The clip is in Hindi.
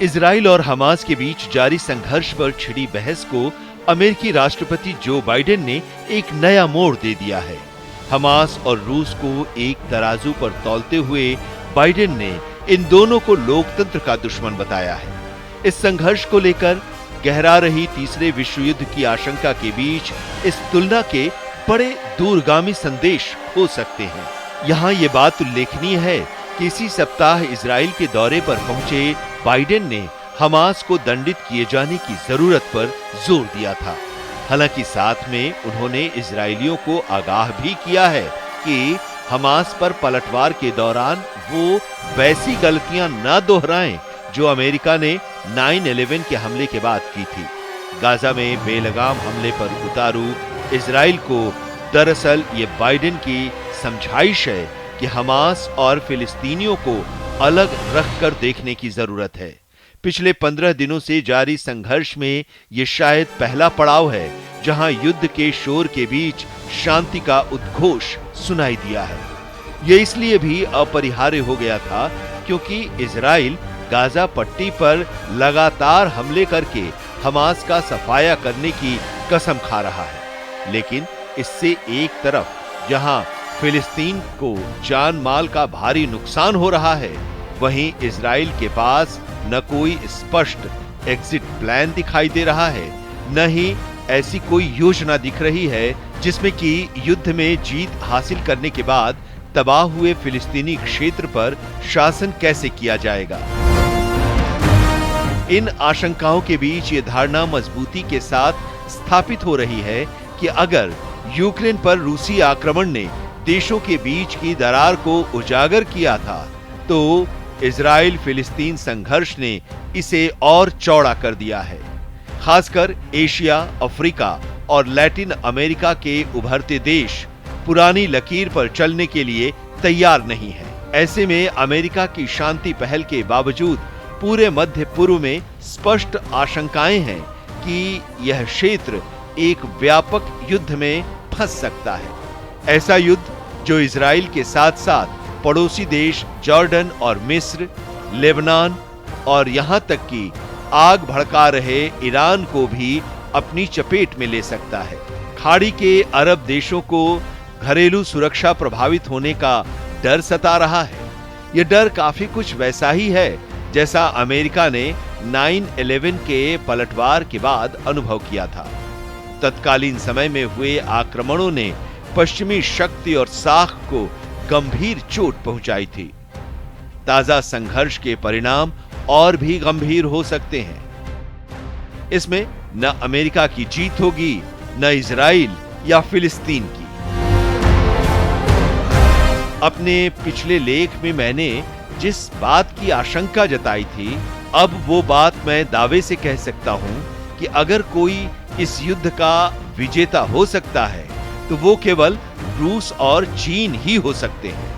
इजराइल और हमास के बीच जारी संघर्ष पर छिड़ी बहस को अमेरिकी राष्ट्रपति जो बाइडेन ने एक नया मोड़ दे दिया है। हमास और रूस को एक तराजू पर तौलते हुए बाइडेन ने इन दोनों को लोकतंत्र का दुश्मन बताया है। इस संघर्ष को लेकर गहरा रही तीसरे विश्व युद्ध की आशंका के बीच इस तुलना के बड़े दूरगामी संदेश हो सकते हैं। यहाँ ये बात उल्लेखनीय है कि इसी सप्ताह इजराइल के दौरे पर पहुंचे बाइडेन ने हमास को दंडित किए जाने की जरूरत पर जोर दिया था। हालांकि साथ में उन्होंने इजरायलियों को आगाह भी किया है कि हमास पर पलटवार के दौरान वो वैसी गलतियां न दोहराएं जो अमेरिका ने 9/11 के हमले के बाद की थी। गाजा में बेलगाम हमले पर उतारू इजराइल को दरअसल ये बाइडेन की समझाइश है कि हमास और फिलिस्तीनियों को अलग रखकर देखने की जरूरत है। पिछले 15 दिनों से जारी संघर्ष में ये शायद पहला पड़ाव है जहां युद्ध के शोर के बीच शांति का उद्घोष सुनाई दिया है। ये इसलिए भी अपरिहार्य हो गया था क्योंकि इजराइल गाजा पट्टी पर लगातार हमले करके हमास का सफाया करने की कसम खा रहा है। लेकिन इससे एक तरफ जहां फिलिस्तीन को जान माल का भारी नुकसान हो रहा है, वहीं इजराइल के पास न कोई स्पष्ट एग्जिट प्लान दिखाई दे रहा है, न ही ऐसी कोई योजना दिख रही है जिसमें कि युद्ध में जीत हासिल करने के बाद तबाह हुए फिलिस्तीनी क्षेत्र पर शासन कैसे किया जाएगा। इन आशंकाओं के बीच ये धारणा मजबूती के साथ स्थापित हो रही है कि अगर यूक्रेन पर रूसी आक्रमण ने देशों के बीच की दरार को उजागर किया था, तो इजराइल फिलिस्तीन संघर्ष ने इसे और चौड़ा कर दिया है। खासकर एशिया, अफ्रीका और लैटिन अमेरिका के उभरते देश पुरानी लकीर पर चलने के लिए तैयार नहीं है। ऐसे में अमेरिका की शांति पहल के बावजूद पूरे मध्य पूर्व में स्पष्ट आशंकाएं हैं कि यह क्षेत्र एक व्यापक युद्ध में फंस सकता है। ऐसा युद्ध जो इजराइल के साथ साथ पड़ोसी देश जॉर्डन और मिस्र, लेबनान और यहां तक कि आग भड़का रहे ईरान को भी अपनी चपेट में ले सकता है। खाड़ी के अरब देशों को घरेलू सुरक्षा प्रभावित होने का डर सता रहा है। यह डर काफी कुछ वैसा ही है जैसा अमेरिका ने 9/11 के पलटवार के बाद अनुभव किया था। तत्कालीन समय में हुए आक्रमणों ने पश्चिमी शक्ति और साख को गंभीर चोट पहुंचाई थी। ताजा संघर्ष के परिणाम और भी गंभीर हो सकते हैं। इसमें न अमेरिका की जीत होगी, न इजराइल या फिलिस्तीन की। अपने पिछले लेख में मैंने जिस बात की आशंका जताई थी, अब वो बात मैं दावे से कह सकता हूं कि अगर कोई इस युद्ध का विजेता हो सकता है तो वो केवल रूस और चीन ही हो सकते हैं।